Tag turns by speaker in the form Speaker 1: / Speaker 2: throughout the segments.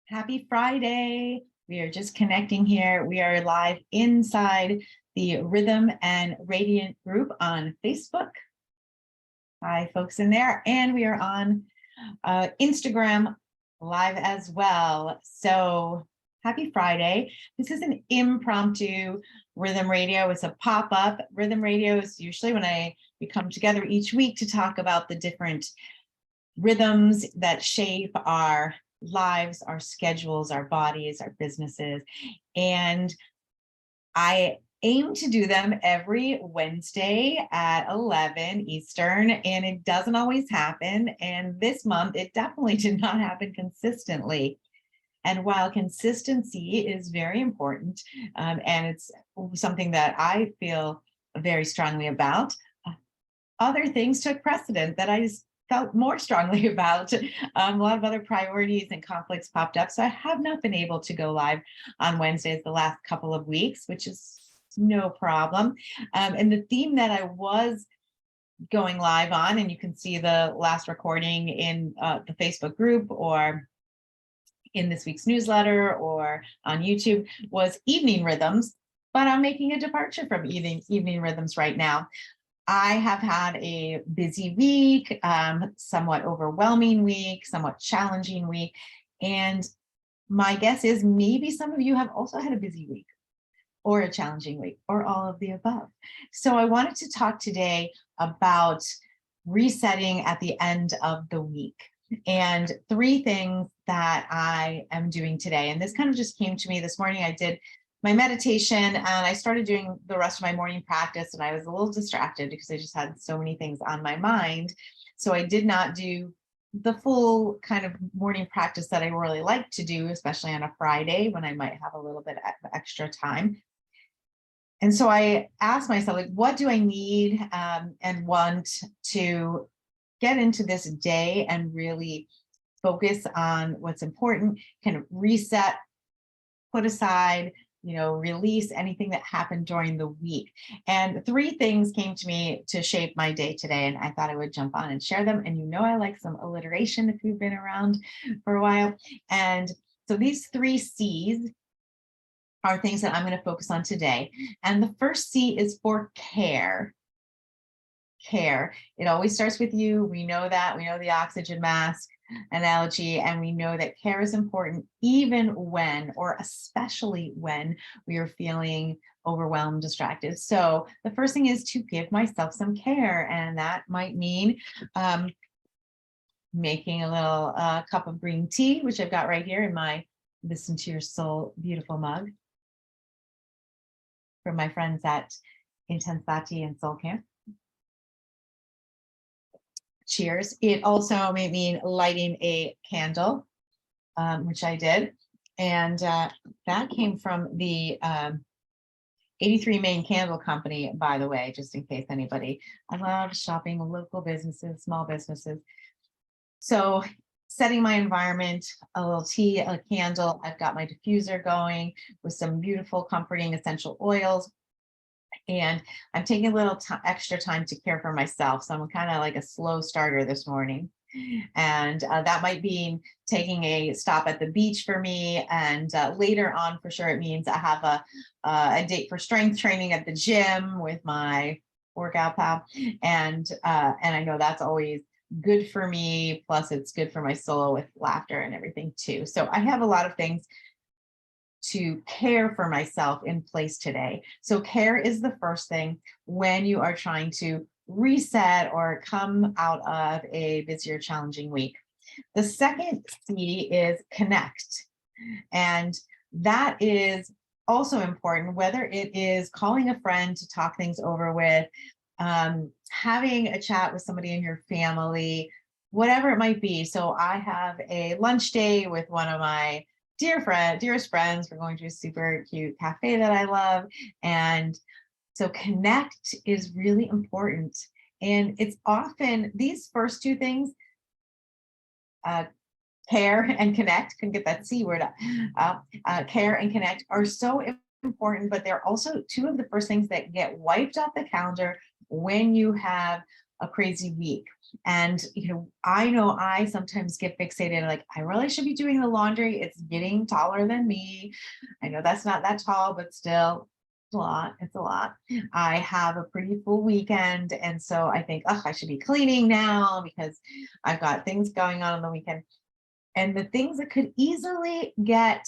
Speaker 1: Happy Friday. We are just connecting here. We are live inside the Rhythm and Radiant group on Facebook. Hi, folks in there. And we are on Instagram live as well. So happy Friday. This is an impromptu Rhythm Radio. It's a pop-up. Rhythm Radio is usually when we come together each week to talk about the different rhythms that shape our lives, our schedules, our bodies, our businesses. And I aim to do them every Wednesday at 11 Eastern, and it doesn't always happen. And this month, it definitely did not happen consistently. And while consistency is very important, and it's something that I feel very strongly about, other things took precedent that I just felt more strongly about. A lot of other priorities and conflicts popped up. So I have not been able to go live on Wednesdays the last couple of weeks, which is no problem. And the theme that I was going live on, and you can see the last recording in the Facebook group or in this week's newsletter or on YouTube, was evening rhythms, but I'm making a departure from evening rhythms right now. I have had a busy week, somewhat overwhelming week, somewhat challenging week. And my guess is maybe some of you have also had a busy week or a challenging week or all of the above. So I wanted to talk today about resetting at the end of the week and 3 things that I am doing today. And this kind of just came to me this morning. I did my meditation and I started doing the rest of my morning practice, and I was a little distracted because I just had so many things on my mind. So I did not do the full kind of morning practice that I really like to do, especially on a Friday when I might have a little bit of extra time. And so I asked myself, like, what do I need and want to get into this day and really focus on what's important, kind of reset, put aside, release anything that happened during the week. And 3 things came to me to shape my day today, and I thought I would jump on and share them. And I like some alliteration if you've been around for a while. And so these 3 C's are things that I'm going to focus on today. And the first C is for care. Care. It always starts with you. We know that. We know the oxygen mask analogy, and we know that care is important even when, or especially when, we are feeling overwhelmed, distracted. So the first thing is to give myself some care, and that might mean making a little cup of green tea, which I've got right here in my Listen to Your Soul beautiful mug from my friends at Intensati and Soul Camp. Cheers. It also may mean lighting a candle, which I did. And that came from the 83 Main Candle Company, by the way, just in case anybody. I love shopping local businesses, small businesses. So setting my environment, a little tea, a candle. I've got my diffuser going with some beautiful, comforting essential oils. And I'm taking a little extra time to care for myself. So I'm kind of like a slow starter this morning. And that might mean taking a stop at the beach for me. And later on, for sure, it means I have a date for strength training at the gym with my workout pal. And I know that's always good for me. Plus, it's good for my soul with laughter and everything too. So I have a lot of things to care for myself in place today. So care is the first thing when you are trying to reset or come out of a busier, challenging week. The second C is connect. And that is also important, whether it is calling a friend to talk things over with, having a chat with somebody in your family, whatever it might be. So I have a lunch day with one of my dearest friends. We're going to a super cute cafe that I love. And so connect is really important. And it's often these first 2 things, care and connect, can get that C word out. Care and connect are so important, but they're also 2 of the first things that get wiped off the calendar when you have a crazy week. And, I know I sometimes get fixated, like, I really should be doing the laundry. It's getting taller than me. I know that's not that tall, but still, it's a lot. It's a lot. I have a pretty full weekend. And so I think, oh, I should be cleaning now because I've got things going on the weekend. And the things that could easily get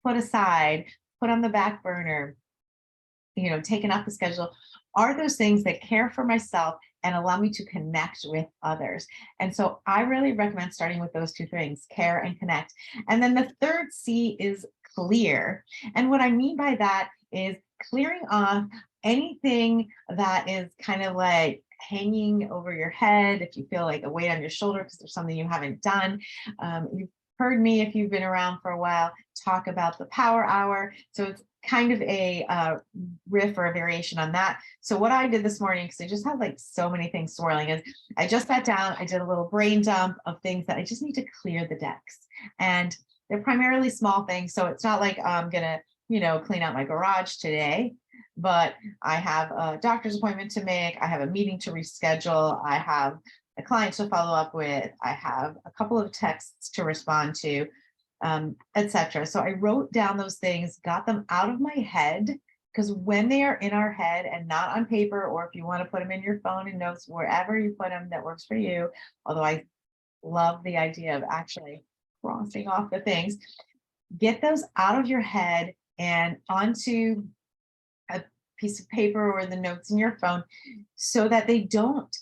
Speaker 1: put aside, put on the back burner, taken off the schedule, are those things that care for myself and allow me to connect with others. And so I really recommend starting with those two things, care and connect. And then the third C is clear. And what I mean by that is clearing off anything that is kind of like hanging over your head. If you feel like a weight on your shoulder because there's something you haven't done. You've heard me, if you've been around for a while, talk about the power hour. So it's kind of a riff or a variation on that. So what I did this morning, because I just had like so many things swirling, is I just sat down, I did a little brain dump of things that I just need to clear the decks. And they're primarily small things. So it's not like I'm gonna, clean out my garage today, but I have a doctor's appointment to make. I have a meeting to reschedule. I have a client to follow up with. I have a couple of texts to respond to, etc. So I wrote down those things, got them out of my head, because when they are in our head and not on paper, or if you want to put them in your phone and notes, wherever you put them that works for you, although I love the idea of actually crossing off the things, get those out of your head and onto a piece of paper or the notes in your phone so that they don't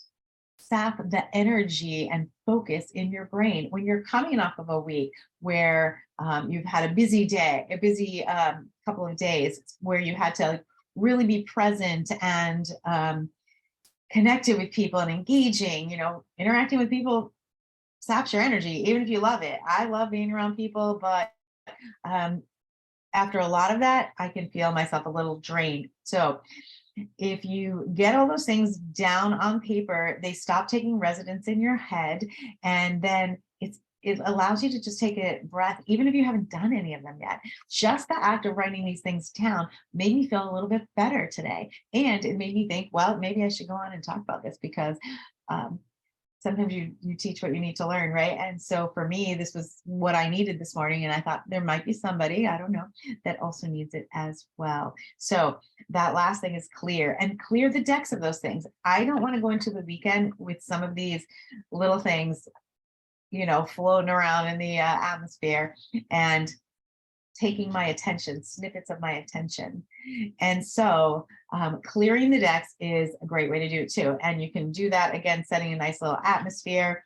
Speaker 1: sap the energy and focus in your brain when you're coming off of a week where you've had a busy day, a busy couple of days where you had to really be present and connected with people and engaging, interacting with people saps your energy, even if you love it. I love being around people, but after a lot of that, I can feel myself a little drained. So if you get all those things down on paper, they stop taking residence in your head. And then it allows you to just take a breath, even if you haven't done any of them yet. Just the act of writing these things down made me feel a little bit better today. And it made me think, well, maybe I should go on and talk about this because sometimes you teach what you need to learn, right? And so for me, this was what I needed this morning. And I thought there might be somebody, I don't know, that also needs it as well. So that last thing is clear, and clear the decks of those things. I don't want to go into the weekend with some of these little things, floating around in the atmosphere and taking my attention, snippets of my attention. And so clearing the decks is a great way to do it too. And you can do that, again, setting a nice little atmosphere.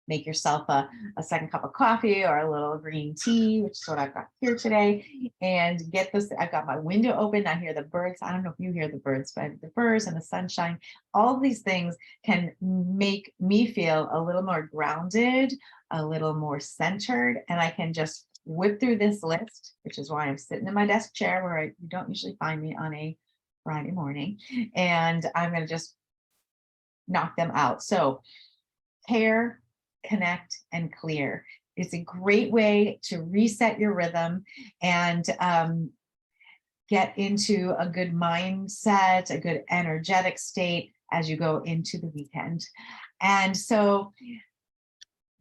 Speaker 1: Make yourself a second cup of coffee or a little green tea, which is what I've got here today. And get this, I've got my window open. I hear the birds. I don't know if you hear the birds, but the birds and the sunshine, all of these things can make me feel a little more grounded, a little more centered. And I can just whip through this list, which is why I'm sitting in my desk chair where you don't usually find me on a Friday morning. And I'm going to just knock them out. So care, connect, and clear. It's a great way to reset your rhythm and get into a good mindset, a good energetic state as you go into the weekend. And so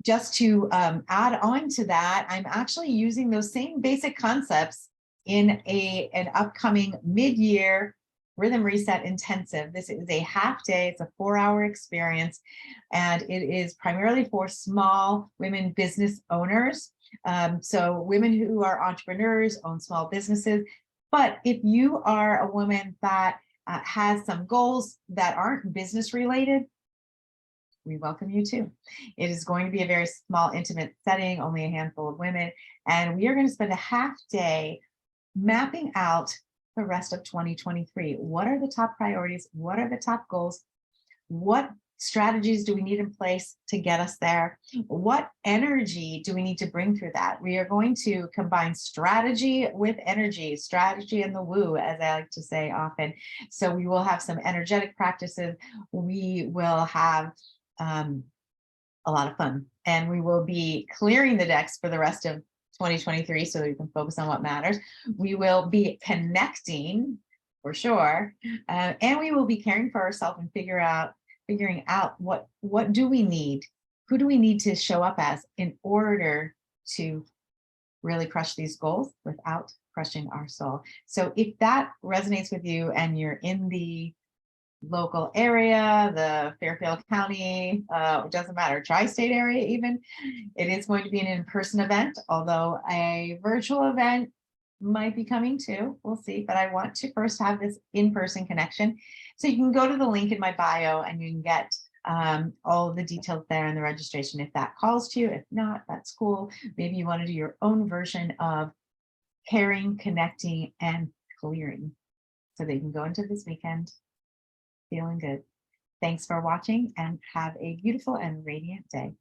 Speaker 1: just to add on to that, I'm actually using those same basic concepts in an upcoming mid-year Rhythm Reset Intensive. This is a half day, it's a 4-hour experience, and it is primarily for small women business owners. So women who are entrepreneurs, own small businesses. But if you are a woman that has some goals that aren't business related, we welcome you too. It is going to be a very small, intimate setting, only a handful of women. And we are going to spend a half day mapping out the rest of 2023. What are the top priorities? What are the top goals? What strategies do we need in place to get us there? What energy do we need to bring through that? We are going to combine strategy with energy, strategy and the woo, as I like to say often. So we will have some energetic practices. We will have a lot of fun, and we will be clearing the decks for the rest of 2023 so that we can focus on what matters. We will be connecting for sure, and we will be caring for ourselves and figure out figuring out what do we need? Who do we need to show up as in order to really crush these goals without crushing our soul? So if that resonates with you and you're in the local area, the Fairfield County, it doesn't matter, tri-state area even, it is going to be an in-person event, although a virtual event might be coming too. We'll see, but I want to first have this in-person connection. So you can go to the link in my bio and you can get all of the details there in the registration if that calls to you. If not, that's cool. Maybe you want to do your own version of caring, connecting, and clearing so that you can go into this weekend feeling good. Thanks for watching and have a beautiful and radiant day.